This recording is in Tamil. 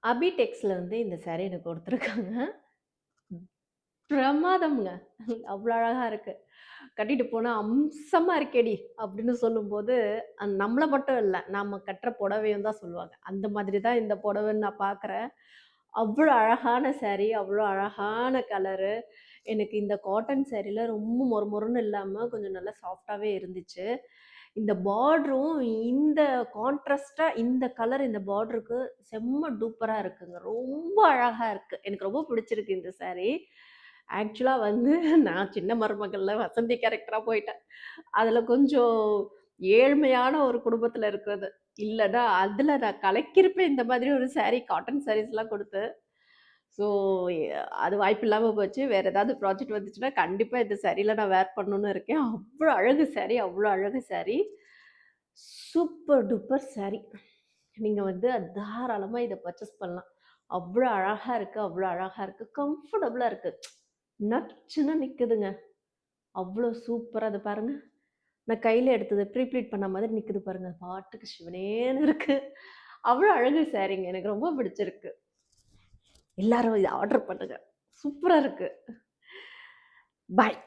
அபிடெக்ஸ்ல வந்து இந்த சாரி எனக்கு குடுத்துருக்காங்க. பிரமாதம்ங்க. அவ்ளோ அழகா இருக்கு. கட்டிட்டு போனா "அம்சமா இருக்கேடி" அப்படின்னு சொல்லும்போது, நம்மள மட்டும் இல்ல, நாம கட்டுற புடவையும் தான் சொல்லுவாங்க. அந்த மாதிரி தான் இந்த புடவைன்னு நான் பார்க்குறேன். அவ்ளோ அழகான சாரி, அவ்ளோ அழகான கலரு. எனக்கு இந்த காட்டன் சாரில ரொம்ப மொறுமொறுன்னு இல்லாம, கொஞ்சம் நல்லா சாஃப்ட்டாவே இருந்துச்சு. இந்த பார்டரும் இந்த கான்ட்ராஸ்ட்டா இந்த கலர் இந்த பார்டருக்கு செம்ம டூப்பரா இருக்குங்க. ரொம்ப அழகா இருக்கு. எனக்கு ரொம்ப பிடிச்சிருக்கு இந்த சாரி. ஆக்சுவலா வந்து நான் சின்ன மருமகள்ல வசந்தி கேரக்டரா போயிட்டேன். அதுல கொஞ்சம் ஏழ்மையான ஒரு குடும்பத்துல இருக்கிறது. இல்லன்னா, அதுல நான் கலக்கியிருப்பேன் இந்த மாதிரி ஒரு சாரி, காட்டன் சாரீஸ்லாம் குடுத்து. ஸோ, அது வாய்ப்பில்லாம போச்சு. வேற ஏதாவது ப்ராஜெக்ட் வந்துச்சுன்னா, கண்டிப்பா இந்த சாரீல நான் வேர் பண்ணணும்னு இருக்கேன். அவ்ளோ அழகு சாரி, அவ்ளோ அழகு சாரி. Super duper sorry. நீங்க வந்து தாராளமா இத பர்ச்சேஸ் பண்ணலாம். அவ்ளோ அழகா இருக்கு, அவ்ளோ அழகா இருக்கு. கம்ஃபர்டபுளா இருக்கு. நச்சுன்னு நிக்குதுங்க. அவ்ளோ சூப்பரா இத பாருங்க. நான் கையில எடுத்தது ப்ரீ ப்ளீட் பண்ண மாதிரி நிக்குது பாருங்க. பாட்டுக்கு சிவனேன்னு இருக்கு. அவ்ளோ அழகு சாரீங்க. எனக்கு ரொம்ப பிடிச்சிருக்கு. எல்லாரும் இத ஆர்டர் பண்ணுங்க. சூப்பரா இருக்கு. பாய்.